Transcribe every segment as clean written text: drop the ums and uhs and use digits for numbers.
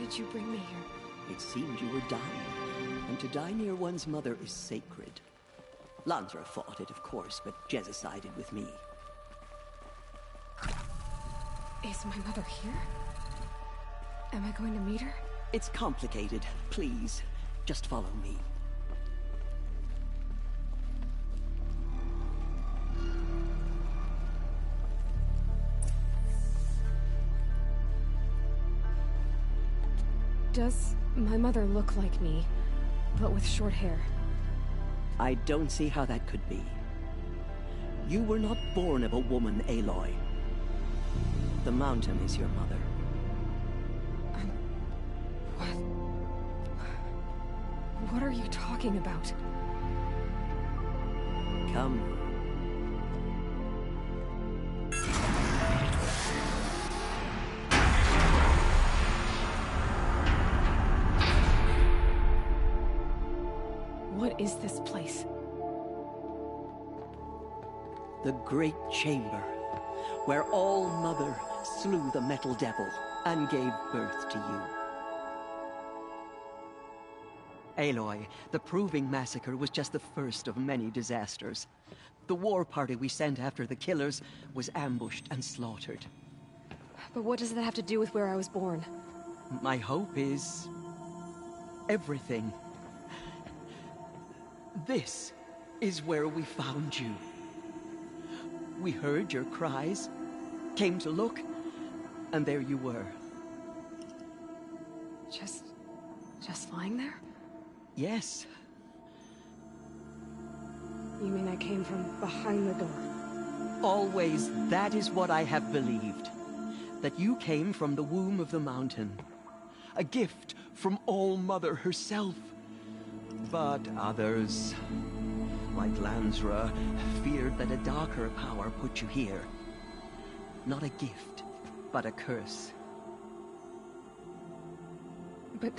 did you bring me here? It seemed you were dying, and to die near one's mother is sacred. Lansra fought it, of course, but Jezza sided with me. Is my mother here? Am I going to meet her? It's complicated. Please, just follow me. Does my mother look like me, but with short hair? I don't see how that could be. You were not born of a woman, Aloy. The mountain is your mother. What? What are you talking about? Come. What is this place? The Great Chamber, where All-Mother slew the Metal Devil and gave birth to you. Aloy, the Proving Massacre was just the first of many disasters. The war party we sent after the killers was ambushed and slaughtered. But what does that have to do with where I was born? My hope is... everything. This is where we found you. We heard your cries, came to look, and there you were. Just lying there? Yes. You mean I came from behind the door? Always, that is what I have believed. That you came from the womb of the mountain. A gift from All-Mother herself. But others, like Lansra, feared that a darker power put you here. Not a gift, but a curse. But...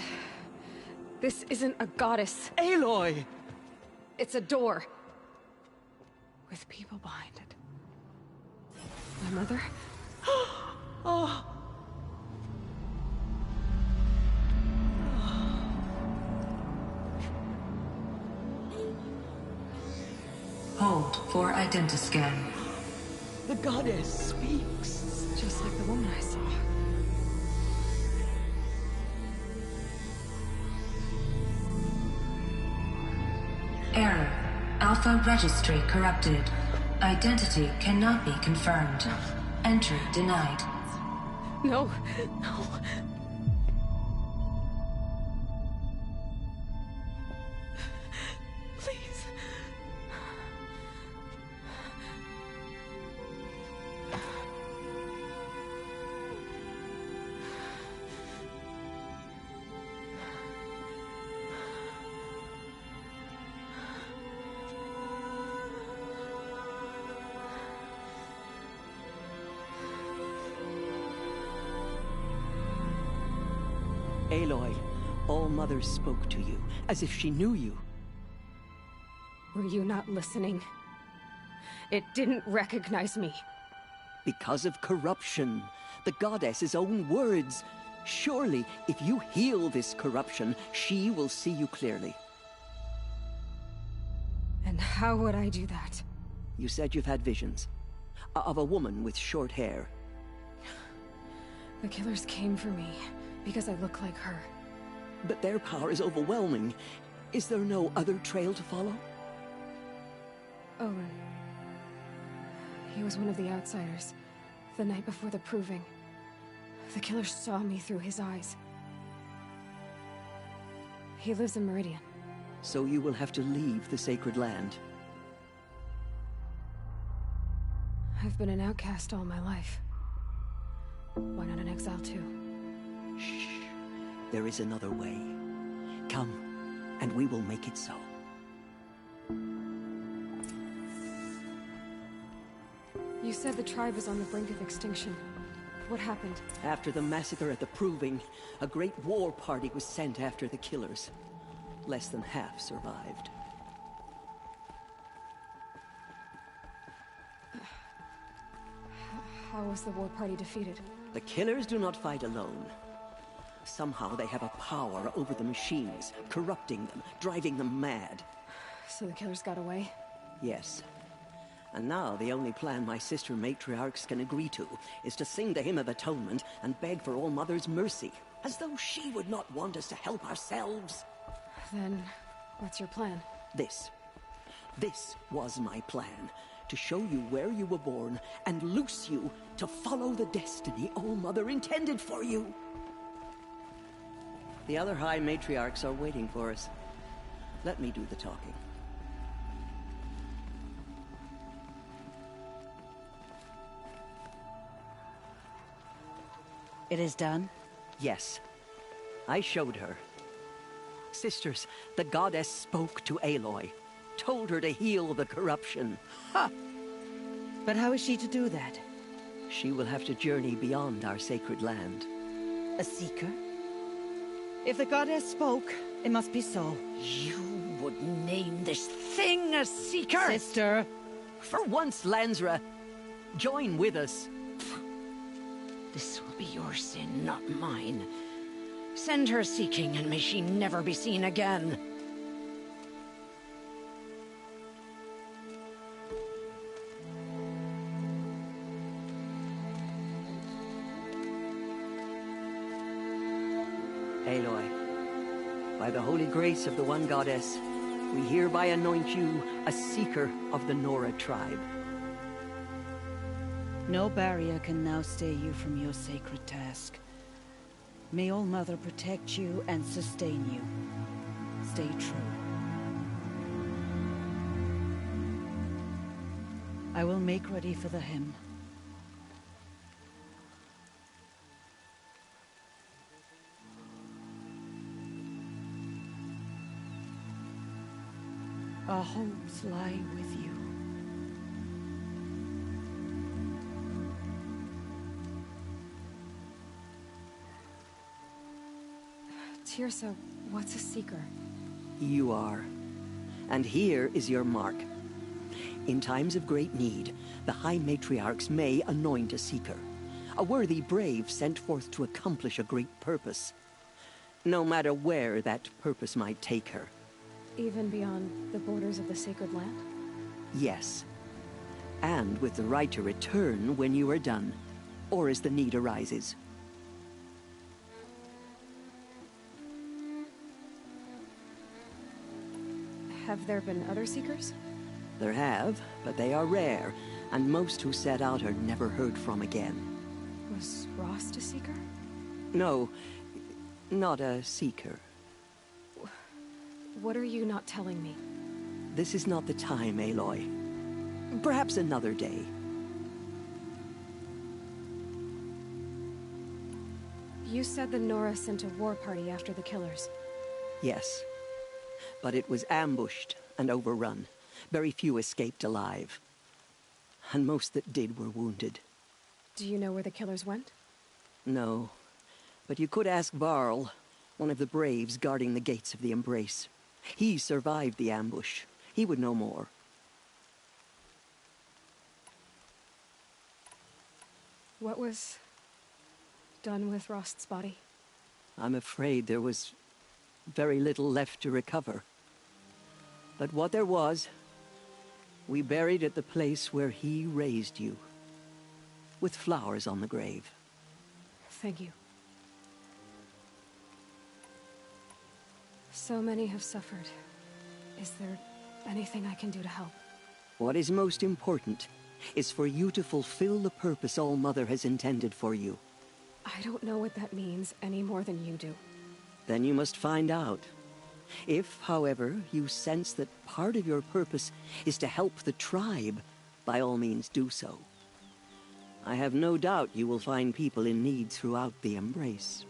this isn't a goddess. Aloy! It's a door. With people behind it. My mother? Oh! Hold for identiscan. The goddess speaks. Just like the woman I saw. Error. Alpha registry corrupted. Identity cannot be confirmed. Entry denied. No, no. Please. Aloy, All-Mother spoke to you, as if she knew you. Were you not listening? It didn't recognize me. Because of corruption. The goddess's own words. Surely, if you heal this corruption, she will see you clearly. And how would I do that? You said you've had visions. Of a woman with short hair. The killers came for me, because I look like her. But their power is overwhelming. Is there no other trail to follow? Olin. He was one of the outsiders, the night before the Proving. The killers saw me through his eyes. He lives in Meridian. So you will have to leave the sacred land. I've been an outcast all my life. Why not an exile too? Shh. There is another way. Come, and we will make it so. You said the tribe is on the brink of extinction. What happened? After the massacre at the Proving, a great war party was sent after the killers. Less than half survived. How was the war party defeated? The killers do not fight alone. Somehow they have a power over the machines, corrupting them, driving them mad. So the killers got away? Yes. And now the only plan my sister matriarchs can agree to is to sing the Hymn of Atonement and beg for All Mother's mercy, as though she would not want us to help ourselves. Then, what's your plan? This was my plan. To show you where you were born and loose you to follow the destiny All Mother intended for you. The other High Matriarchs are waiting for us. Let me do the talking. It is done? Yes. I showed her. Sisters, the goddess spoke to Aloy. Told her to heal the corruption. Ha! But how is she to do that? She will have to journey beyond our sacred land. A seeker? If the goddess spoke, it must be so. You would name this thing a seeker? Sister! For once, Lansra, join with us. This will be your sin, not mine. Send her seeking, and may she never be seen again. Aloy, by the holy grace of the One Goddess, we hereby anoint you a seeker of the Nora tribe. No barrier can now stay you from your sacred task. May All Mother protect you and sustain you. Stay true. I will make ready for the hymn. Our hopes lie with you. Teersa, what's a seeker? You are. And here is your mark. In times of great need, the High Matriarchs may anoint a seeker. A worthy brave sent forth to accomplish a great purpose. No matter where that purpose might take her. Even beyond the borders of the sacred land? Yes. And with the right to return when you are done, or as the need arises. Have there been other seekers? There have, but they are rare, and most who set out are never heard from again. Was Rost a seeker? No, not a seeker. What are you not telling me? This is not the time, Aloy. Perhaps another day. You said the Nora sent a war party after the killers. Yes. But it was ambushed and overrun. Very few escaped alive. And most that did were wounded. Do you know where the killers went? No. But you could ask Varl, one of the braves guarding the gates of the Embrace. He survived the ambush. He would know more. What was done with Rost's body? I'm afraid there was very little left to recover. But what there was, we buried at the place where he raised you, with flowers on the grave. Thank you. So many have suffered. Is there anything I can do to help? What is most important is for you to fulfill the purpose All Mother has intended for you. I don't know what that means any more than you do. Then you must find out. If, however, you sense that part of your purpose is to help the tribe, by all means do so. I have no doubt you will find people in need throughout the Embrace.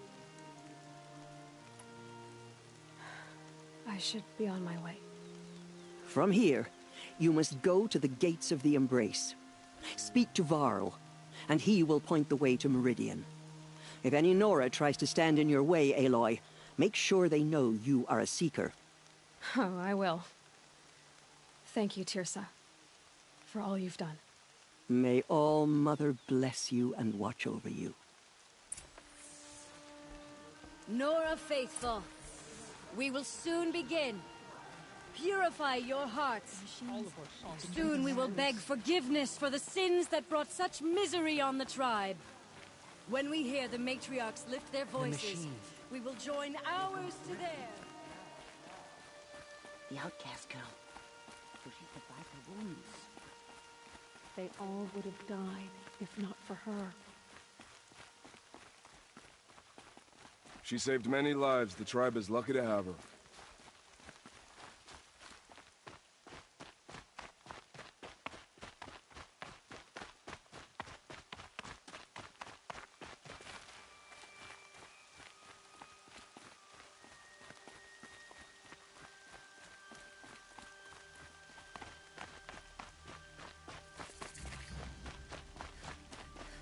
I should be on my way. From here, you must go to the gates of the Embrace. Speak to Varl, and he will point the way to Meridian. If any Nora tries to stand in your way, Aloy, make sure they know you are a seeker. Oh, I will. Thank you, Teersa, for all you've done. May All Mother bless you and watch over you. Nora Faithful, we will soon begin. Purify your hearts. Soon we will beg forgiveness for the sins that brought such misery on the tribe. When we hear the matriarchs lift their voices, we will join ours to theirs. The outcast girl. So she survived her wounds. They all would have died if not for her. She saved many lives. The tribe is lucky to have her.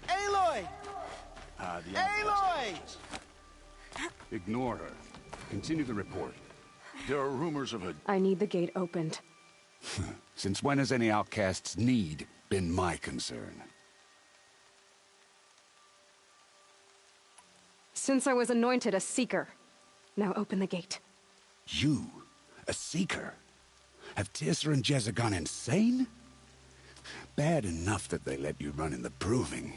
Aloy! Aloy! Ignore her. Continue the report. There are rumors of a... I need the gate opened. Since when has any outcast's need been my concern? Since I was anointed a Seeker. Now open the gate. You? A Seeker? Have Teersa and Jezza gone insane? Bad enough that they let you run in the Proving.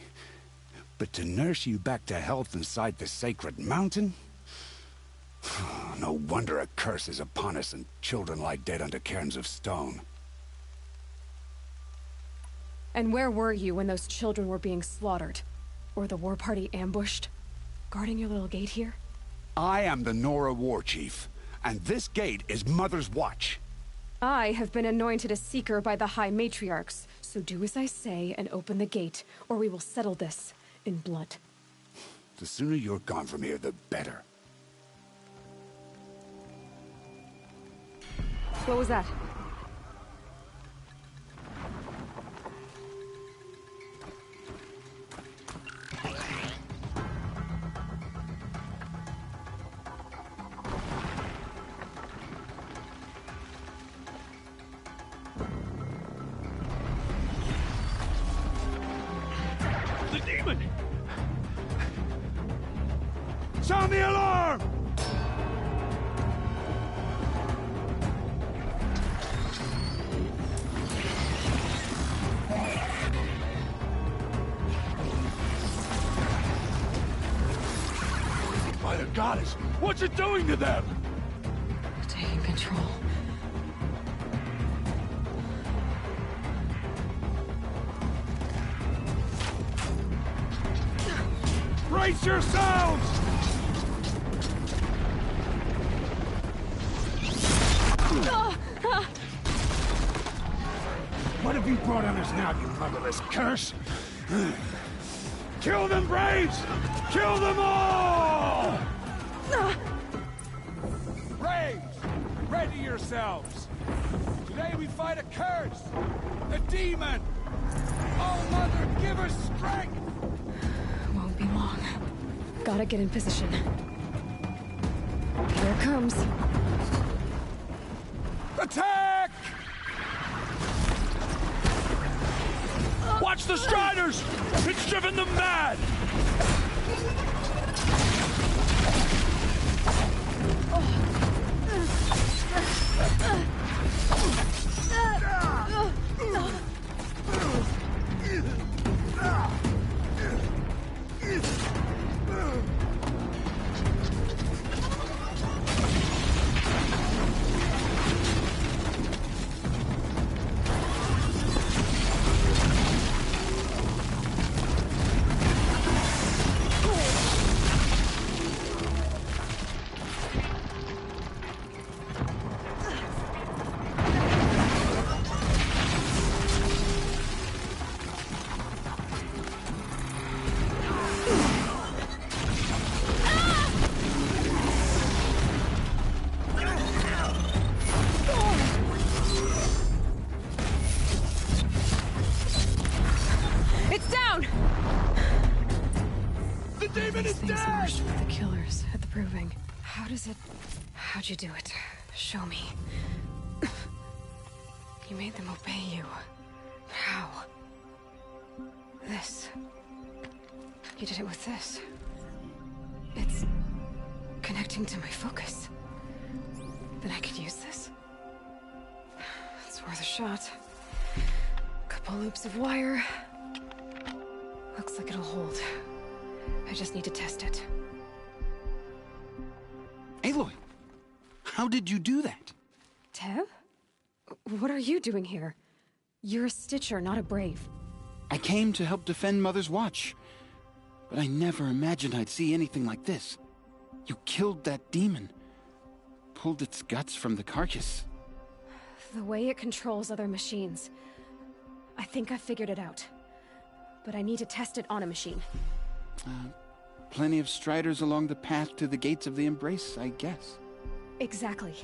But to nurse you back to health inside the Sacred Mountain? No wonder a curse is upon us and children lie dead under cairns of stone. And where were you when those children were being slaughtered? Or the war party ambushed? Guarding your little gate here? I am the Nora War Chief, and this gate is Mother's watch. I have been anointed a Seeker by the High Matriarchs, so do as I say and open the gate, or we will settle this in blood. The sooner you're gone from here, the better. What was that? The demon! Sound the alarm! By the goddess, what's it doing to them? Taking control. Brace yourselves! What have you brought on us now, you motherless curse? Kill them, Braves! Kill them all! Braves, ready yourselves! Today we fight a curse! A demon! Oh, Mother, give her strength! Won't be long. Gotta get in position. Here it comes. Attack! Watch the Striders! It's driven them mad! It's down! The demon is Things dead! worse for the killers at the Proving. How'd you do it? Show me. You made them obey you. How? This. You did it with this. It's connecting to my focus. Then I could use this. It's worth a shot. Couple loops of wire. Looks like it'll hold. I just need to test it. Aloy, how did you do that? Teb? What are you doing here? You're a Stitcher, not a Brave. I came to help defend Mother's Watch, but I never imagined I'd see anything like this. You killed that demon, pulled its guts from the carcass. The way it controls other machines. I think I figured it out. But I need to test it on a machine. Plenty of Striders along the path to the gates of the Embrace, I guess. Exactly.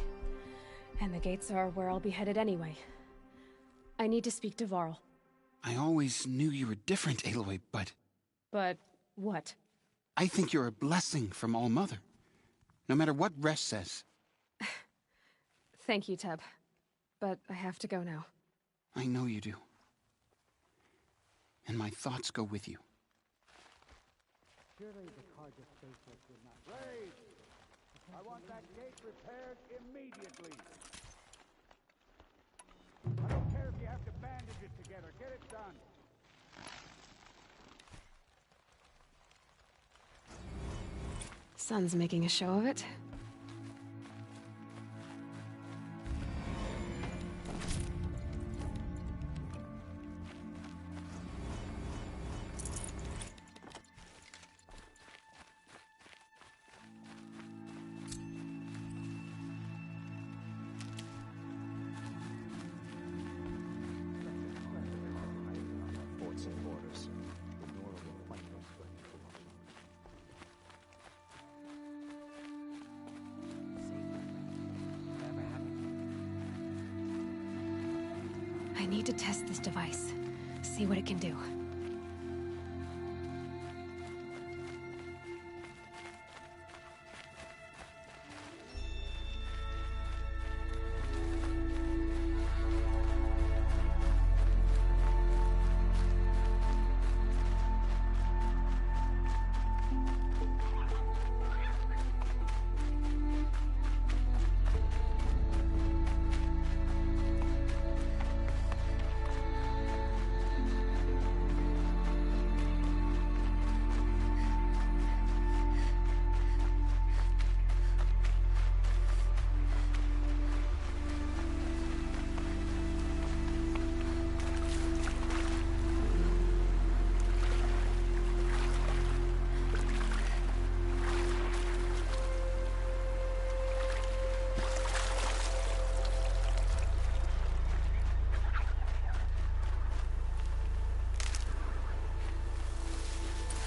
And the gates are where I'll be headed anyway. I need to speak to Varl. I always knew you were different, Aloy, but... But what? I think you're a blessing from All-Mother. No matter what Resh says. Thank you, Teb. But I have to go now. I know you do. And my thoughts go with you. Surely the Carja spaceship would not... Brave! I want that gate repaired immediately. I don't care if you have to bandage it together. Get it done. Sun's making a show of it. I need to test this device. See what it can do.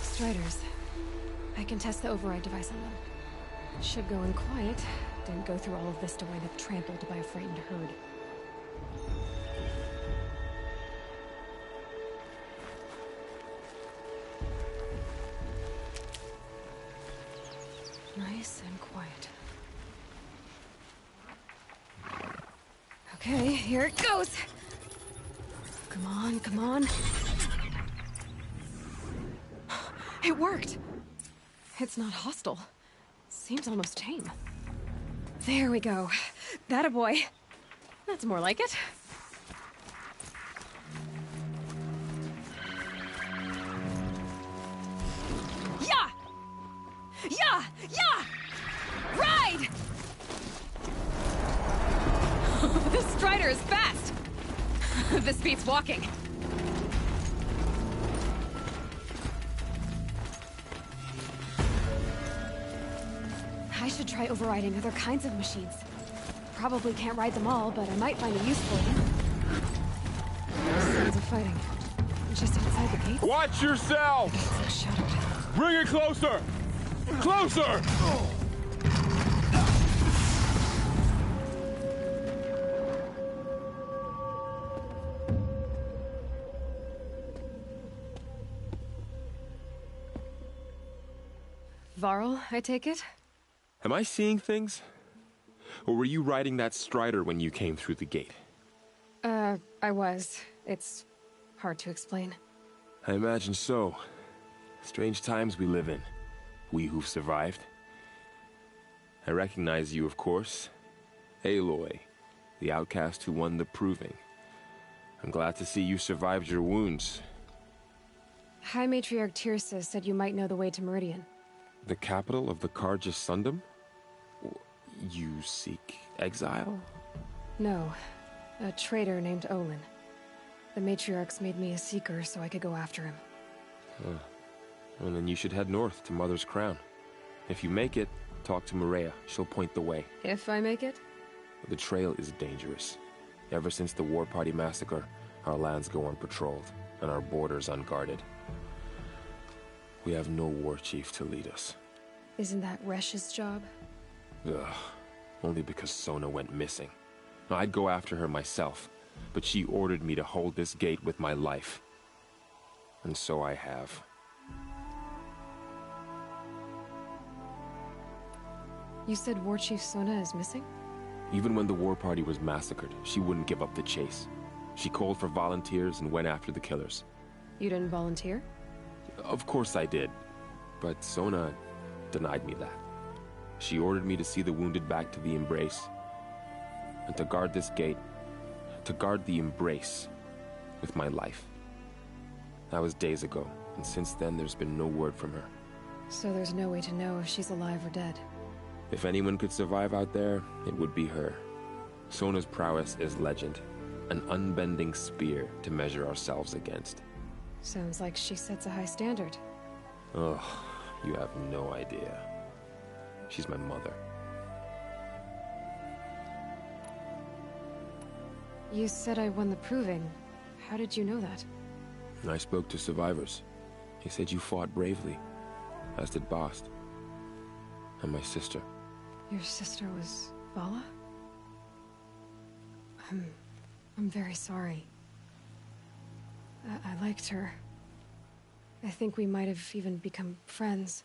Striders. I can test the override device on them. Should go in quiet. Didn't go through all of this to wind up trampled by a frightened herd. Nice and quiet. Okay, here it goes! Come on, come on. It worked! It's not hostile. Seems almost tame. There we go. That a boy. That's more like it. Yeah! Yeah! Yeah! Ride! This Strider is fast! This beats walking. I should try overriding other kinds of machines. Probably can't ride them all, but I might find a use for them. Sounds of fighting. Just outside the gate. Watch yourself! So shuttered. Bring it closer! Closer! Varl, I take it? Am I seeing things? Or were you riding that Strider when you came through the gate? I was. It's hard to explain. I imagine so. Strange times we live in. We who've survived. I recognize you, of course. Aloy, the outcast who won the Proving. I'm glad to see you survived your wounds. High Matriarch Tirsa said you might know the way to Meridian. The capital of the Carja Sundom? You seek exile? No, a traitor named Olin. The Matriarchs made me a seeker so I could go after him. Well, then you should head north to Mother's Crown. If you make it, talk to Maria. She'll point the way. If I make it? The trail is dangerous. Ever since the War Party massacre, our lands go unpatrolled, and our borders unguarded. We have no war chief to lead us. Isn't that Resh's job? Ugh. Only because Sona went missing. I'd go after her myself, but she ordered me to hold this gate with my life. And so I have. You said War Chief Sona is missing? Even when the War Party was massacred, she wouldn't give up the chase. She called for volunteers and went after the killers. You didn't volunteer? Of course I did, but Sona denied me that. She ordered me to see the wounded back to the Embrace, and to guard this gate, to guard the Embrace with my life. That was days ago, and since then there's been no word from her. So there's no way to know if she's alive or dead. If anyone could survive out there, it would be her. Sona's prowess is legend, an unbending spear to measure ourselves against. Sounds like she sets a high standard. Ugh, you have no idea. She's my mother. You said I won the Proving. How did you know that? I spoke to survivors. He said you fought bravely, as did Bast. And my sister. Your sister was Vala? I'm very sorry. I liked her. I think we might have even become friends.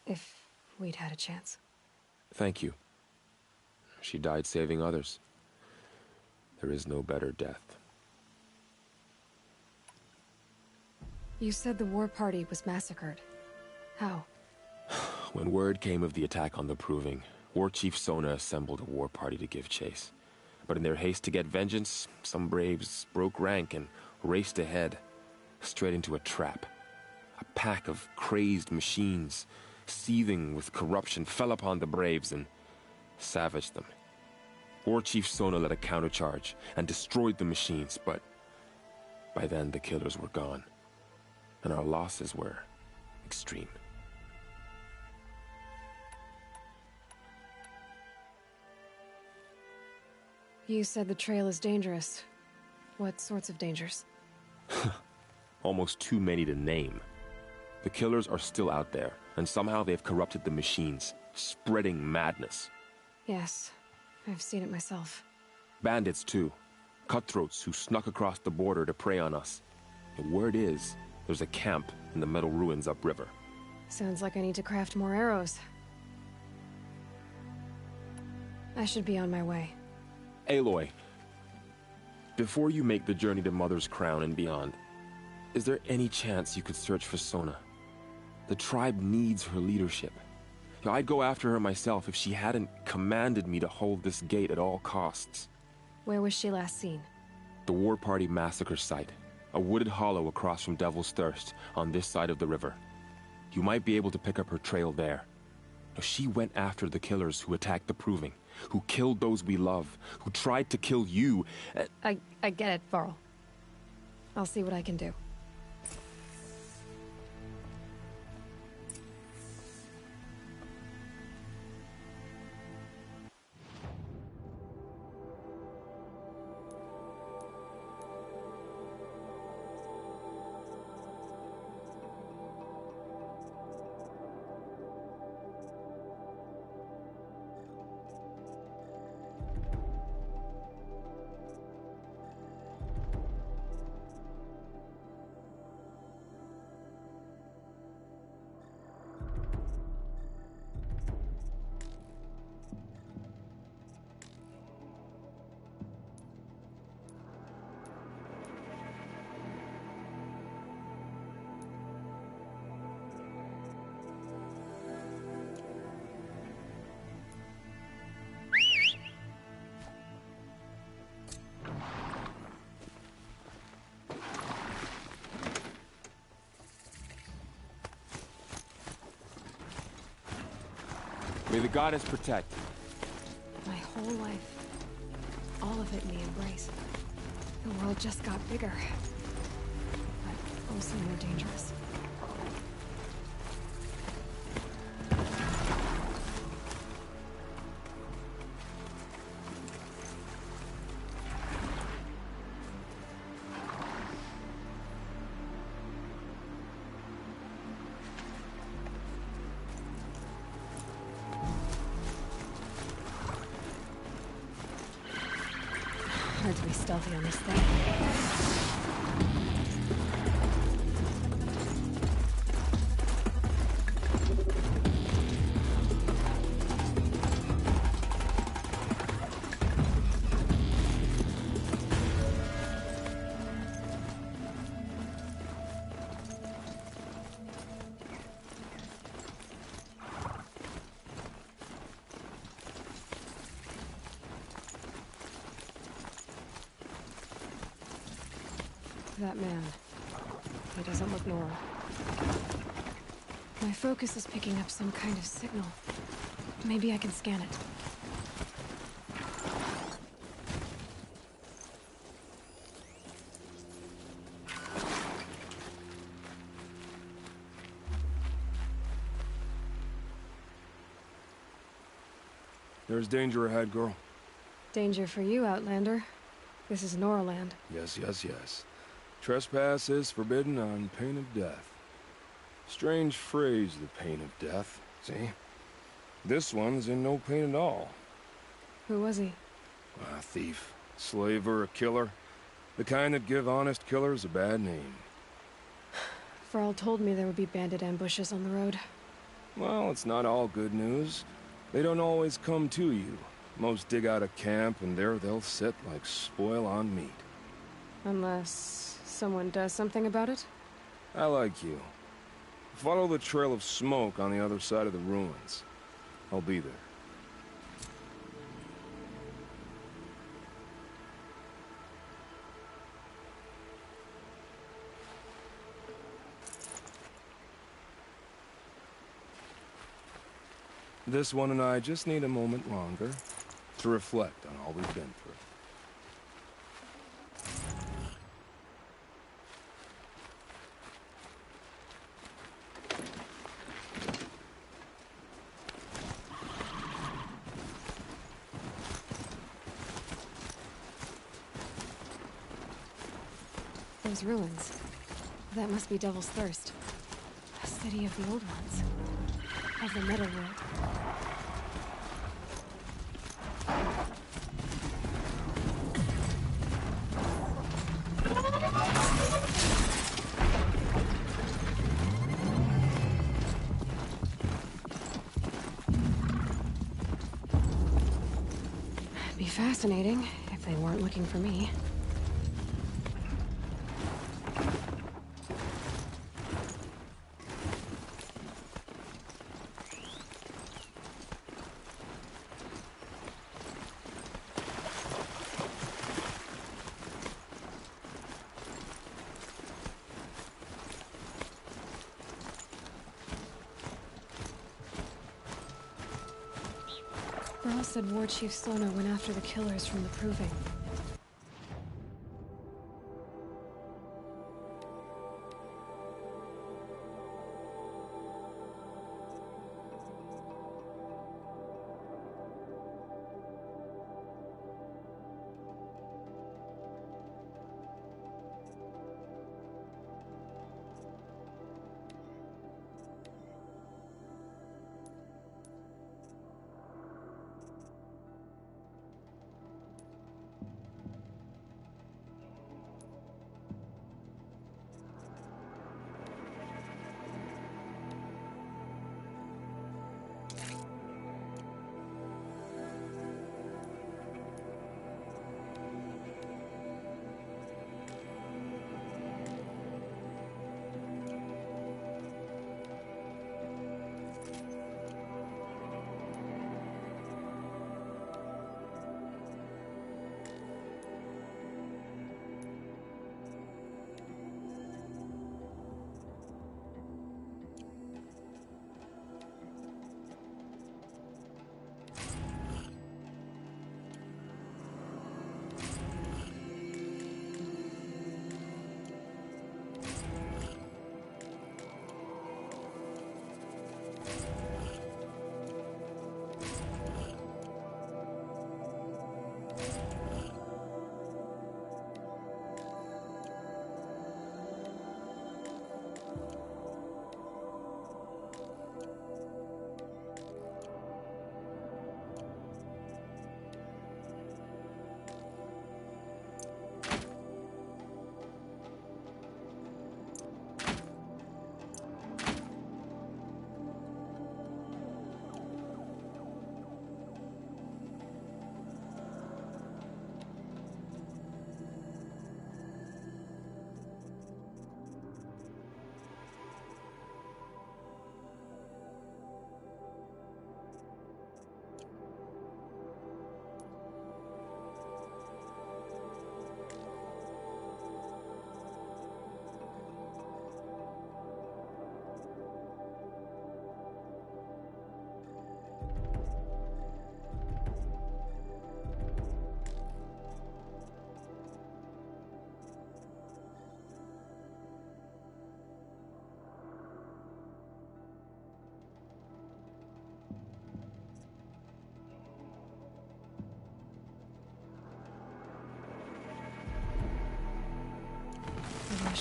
If we'd had a chance. Thank you. She died saving others. There is no better death. You said the War Party was massacred. How? When word came of the attack on the Proving, War Chief Sona assembled a war party to give chase. But in their haste to get vengeance, some braves broke rank and raced ahead, straight into a trap. A pack of crazed machines, seething with corruption, fell upon the braves and savaged them. War Chief Sona led a countercharge and destroyed the machines, but by then the killers were gone, and our losses were extreme. You said the trail is dangerous. What sorts of dangers? Almost too many to name. The killers are still out there, and somehow they've corrupted the machines, spreading madness. Yes, I've seen it myself. Bandits, too. Cutthroats who snuck across the border to prey on us. The word is, there's a camp in the metal ruins upriver. Sounds like I need to craft more arrows. I should be on my way. Aloy, before you make the journey to Mother's Crown and beyond, is there any chance you could search for Sona? The tribe needs her leadership. I'd go after her myself if she hadn't commanded me to hold this gate at all costs. Where was she last seen? The War Party massacre site. A wooded hollow across from Devil's Thirst, on this side of the river. You might be able to pick up her trail there. She went after the killers who attacked the Proving, who killed those we love, who tried to kill you. I get it, Varl. I'll see what I can do. the goddess protect. My whole life, all of it in the embrace. The world just got bigger, but also more dangerous. Hard to be stealthy on this thing. That man. He doesn't look normal. My focus is picking up some kind of signal. Maybe I can scan it. There's danger ahead, girl. Danger for you, Outlander. This is Noraland. Yes, yes, yes. Trespass is forbidden on pain of death. Strange phrase, the pain of death. See? This one's in no pain at all. Who was he? A thief, slaver, a killer. The kind that give honest killers a bad name. Varl told me there would be bandit ambushes on the road. Well, it's not all good news. They don't always come to you. Most dig out a camp, and there they'll sit like spoil on meat. Unless someone does something about it? I like you. Follow the trail of smoke on the other side of the ruins. I'll be there. This one and I just need a moment longer to reflect on all we've been through. Those ruins. That must be Devil's Thirst. A city of the old ones. Of the Metal World. It'd be fascinating if they weren't looking for me. Varl said War Chief Sona went after the killers from the Proving.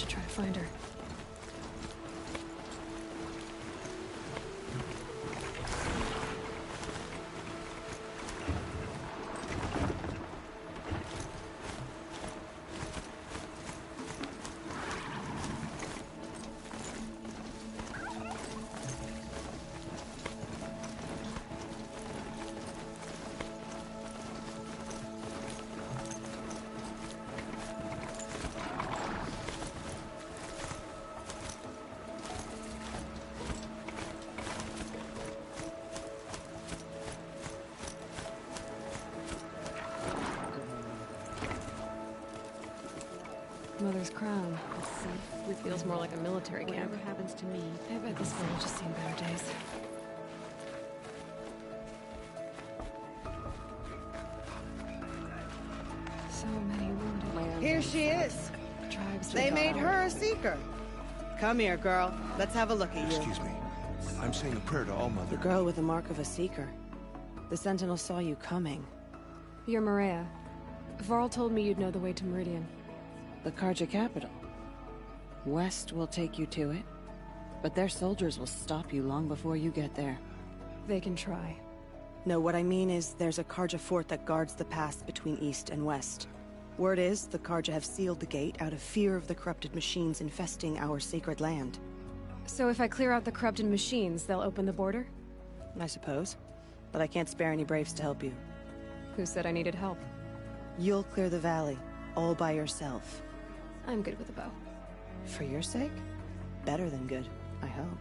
should try to find her. Mother's Crown. Let's see. It feels more like a military camp. Whatever happens to me, I bet this village has seen better days. So many wounded lands. Here she is. Tribes. They made her a seeker. Come here, girl. Let's have a look at you. Excuse me. I'm saying a prayer to All-Mother. The girl with the mark of a seeker. The Sentinel saw you coming. You're Maria. Varl told me you'd know the way to Meridian. The Carja capital. West will take you to it, but their soldiers will stop you long before you get there. They can try. No, what I mean is there's a Carja fort that guards the pass between East and West. Word is, the Carja have sealed the gate out of fear of the corrupted machines infesting our sacred land. So if I clear out the corrupted machines, they'll open the border? I suppose. But I can't spare any braves to help you. Who said I needed help? You'll clear the valley, all by yourself. I'm good with a bow. For your sake? Better than good, I hope.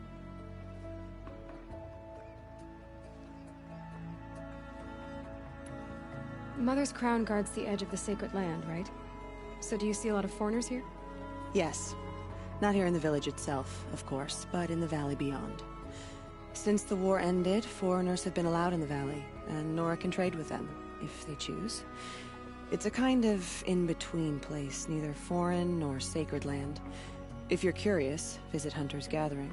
Mother's Crown guards the edge of the sacred land, right? So do you see a lot of foreigners here? Yes. Not here in the village itself, of course, but in the valley beyond. Since the war ended, foreigners have been allowed in the valley, and Nora can trade with them, if they choose. It's a kind of in-between place, neither foreign nor sacred land. If you're curious, visit Hunter's Gathering.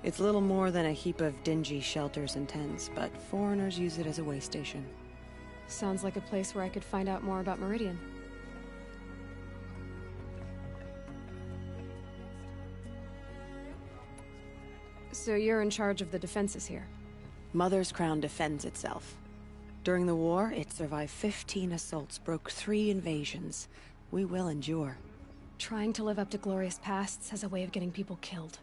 It's little more than a heap of dingy shelters and tents, but foreigners use it as a way station. Sounds like a place where I could find out more about Meridian. So you're in charge of the defenses here? Mother's Crown defends itself. During the war, it survived 15 assaults, broke 3 invasions. We will endure. Trying to live up to glorious pasts has a way of getting people killed.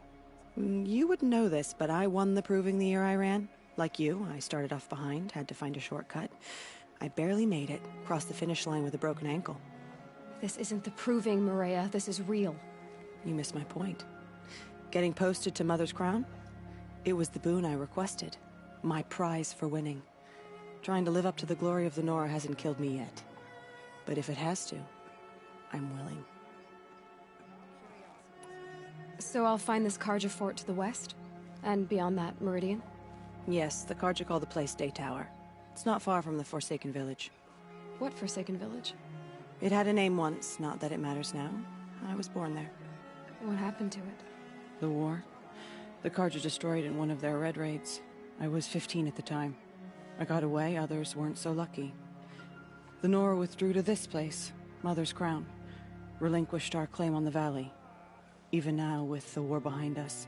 You wouldn't know this, but I won the Proving the year I ran. Like you, I started off behind, had to find a shortcut. I barely made it, crossed the finish line with a broken ankle. This isn't the Proving, Maria. This is real. You missed my point. Getting posted to Mother's Crown? It was the boon I requested. My prize for winning. Trying to live up to the glory of the Nora hasn't killed me yet. But if it has to, I'm willing. So I'll find this Carja fort to the west? And beyond that, Meridian? Yes, the Carja call the place Day Tower. It's not far from the Forsaken Village. What Forsaken Village? It had a name once, not that it matters now. I was born there. What happened to it? The war. The Carja destroyed in one of their red raids. I was 15 at the time. I got away, others weren't so lucky. The Nora withdrew to this place, Mother's Crown. Relinquished our claim on the valley. Even now, with the war behind us,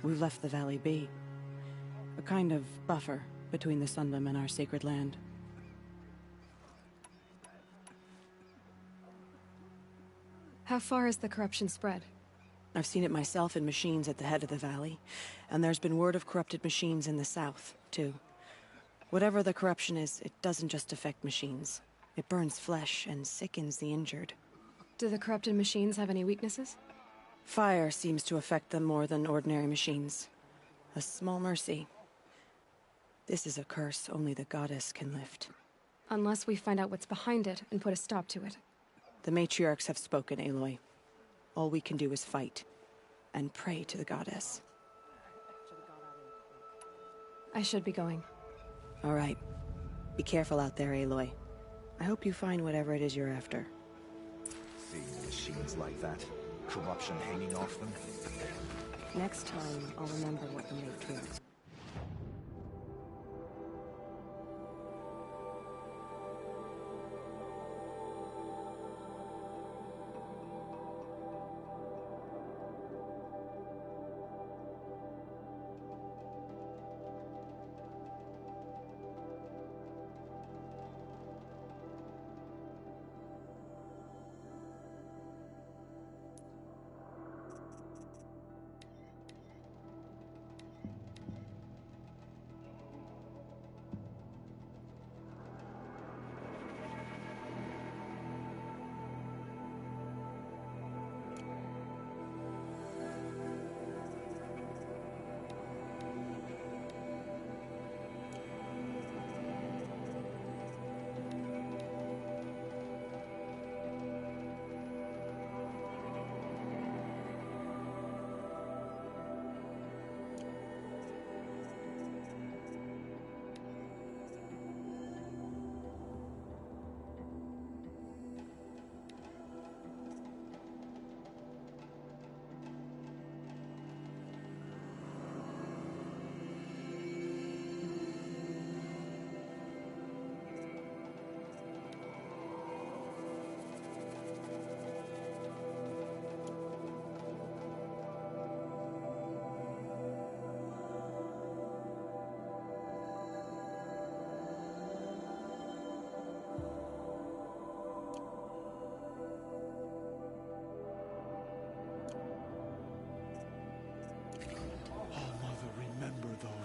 we've left the valley be. A kind of buffer between the Sundom and our sacred land. How far has the corruption spread? I've seen it myself in machines at the head of the valley, and there's been word of corrupted machines in the south, too. Whatever the corruption is, it doesn't just affect machines. It burns flesh and sickens the injured. Do the corrupted machines have any weaknesses? Fire seems to affect them more than ordinary machines. A small mercy. This is a curse only the goddess can lift. Unless we find out what's behind it and put a stop to it. The matriarchs have spoken, Aloy. All we can do is fight, and pray to the goddess. I should be going. All right. Be careful out there, Aloy. I hope you find whatever it is you're after. Seeing machines like that, corruption hanging off them. Next time, I'll remember what the matriarchs...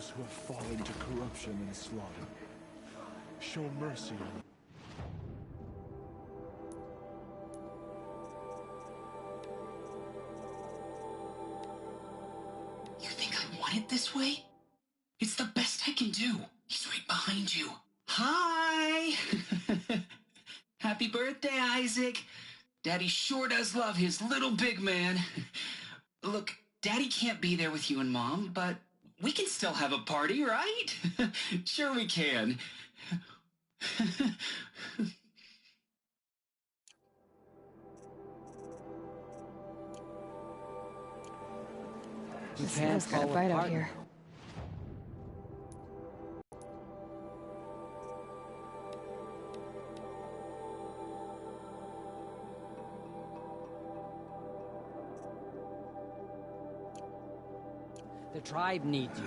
those who have fallen to corruption and slaughter. Show mercy on You think I want it this way? It's the best I can do. He's right behind you. Hi! Happy birthday, Isaac. Daddy sure does love his little big man. Look, Daddy can't be there with you and Mom, but we can still have a party, right? Sure we can. This has got a bite out here. The tribe needs you.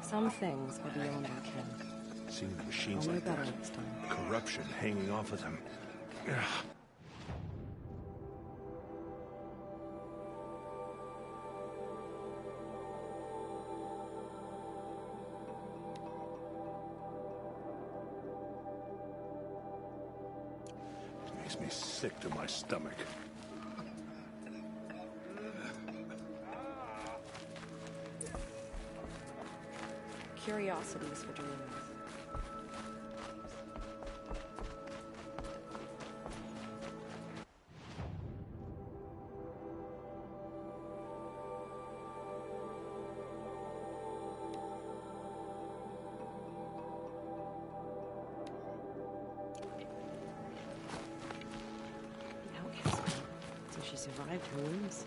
Some things are beyond our ken. seeing the machines Only like that. better next time. Corruption hanging off of them. Ugh. Makes me sick to my stomach. Curiosities for doing this. So she survived her wounds.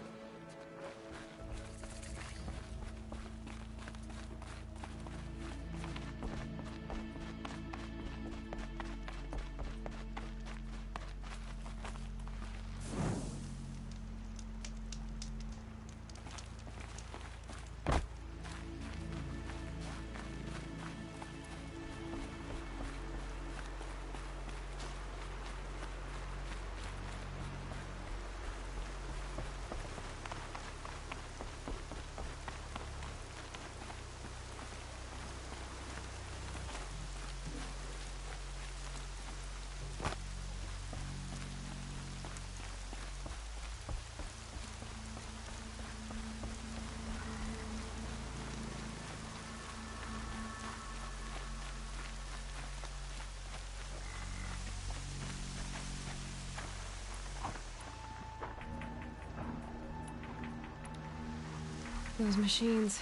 Those machines.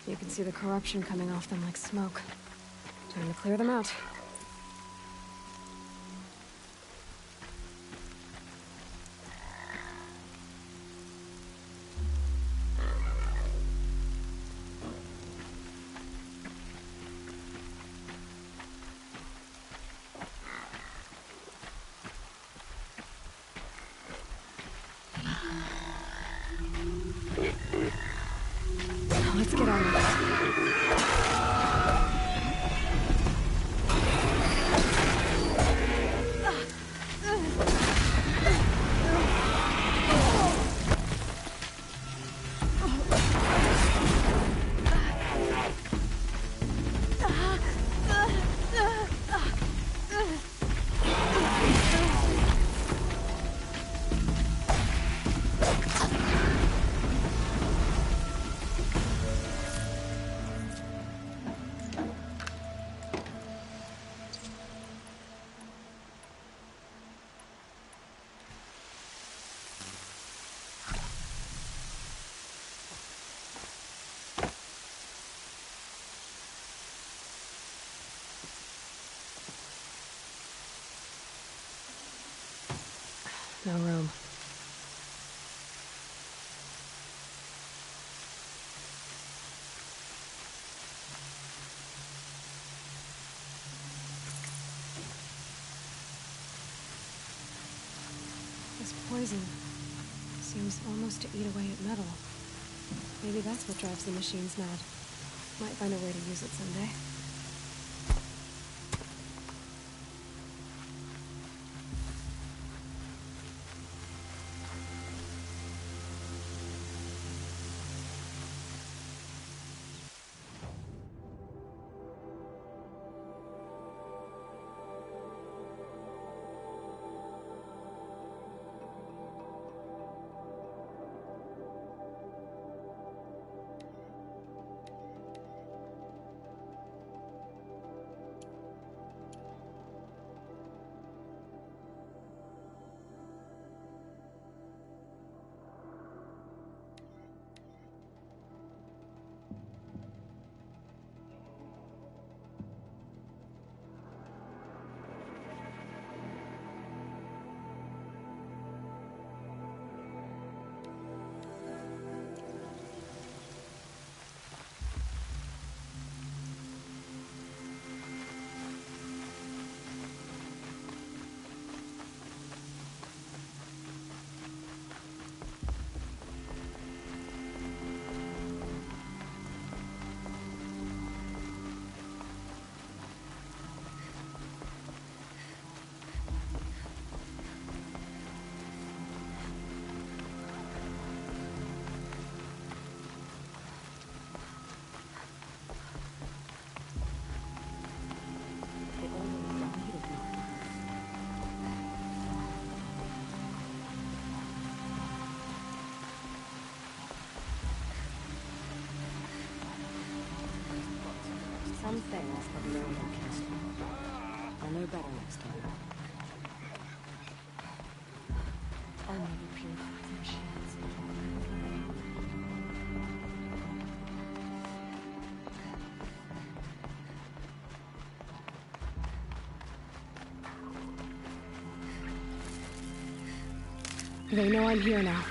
You can see the corruption coming off them like smoke. Time to clear them out. Let's get on with it. No room. This poison seems almost to eat away at metal. Maybe that's what drives the machines mad. Might find a way to use it someday. Some things have learned and cast. I'll know better next time. I'll never purify the machines. They know I'm here now.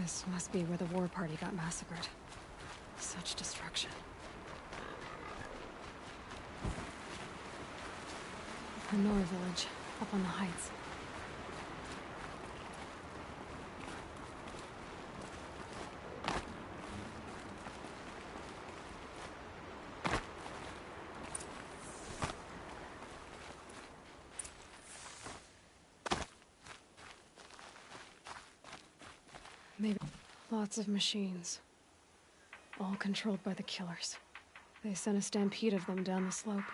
This must be where the war party got massacred. Such destruction. The Nora village, up on the heights. Maybe lots of machines. All controlled by the killers. They sent a stampede of them down the slope.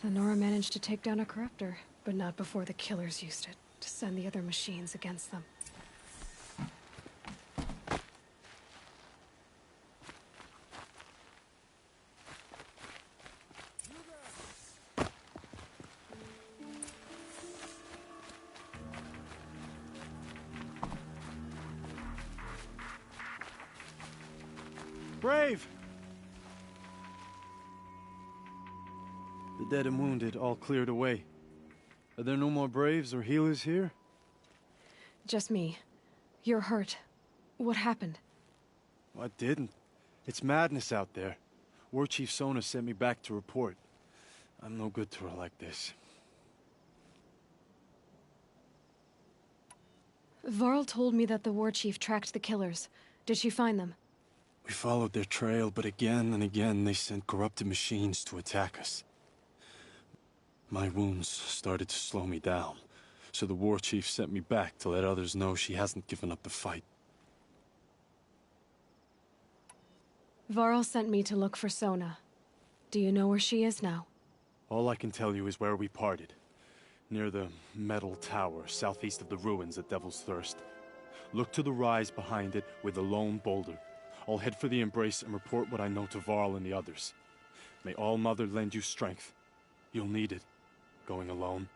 The Nora managed to take down a corruptor, but not before the killers used it to send the other machines against them. Brave! The dead and wounded all cleared away. Are there no more Braves or healers here? Just me. You're hurt. What happened? I didn't. It's madness out there. War Chief Sona sent me back to report. I'm no good to her like this. Varl told me that the war chief tracked the killers. Did she find them? We followed their trail, but again and again they sent corrupted machines to attack us. My wounds started to slow me down, so the war chief sent me back to let others know she hasn't given up the fight. Varl sent me to look for Sona. Do you know where she is now? All I can tell you is where we parted. Near the metal tower, southeast of the ruins at Devil's Thirst. Look to the rise behind it with a lone boulder. I'll head for the Embrace and report what I know to Varl and the others. May All Mother lend you strength. You'll need it, going alone.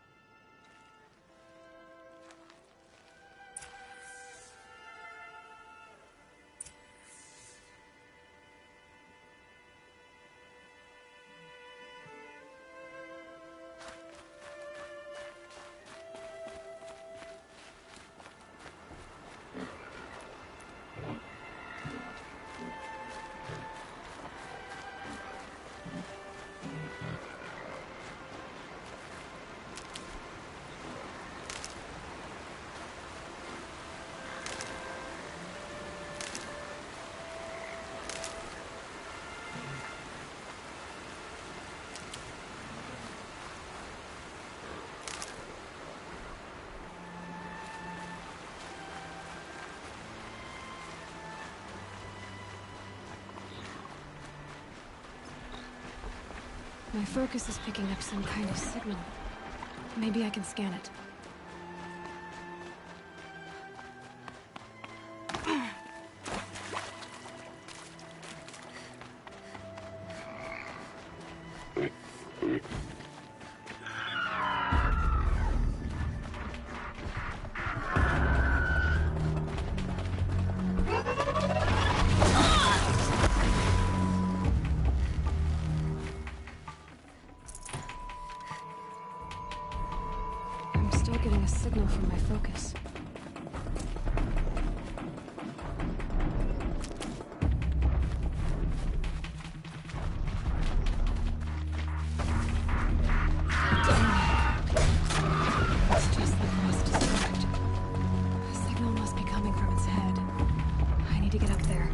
My focus is picking up some kind of signal. Maybe I can scan it. Getting a signal from my focus. It's just like Ross described. The signal must be coming from its head. I need to get up there.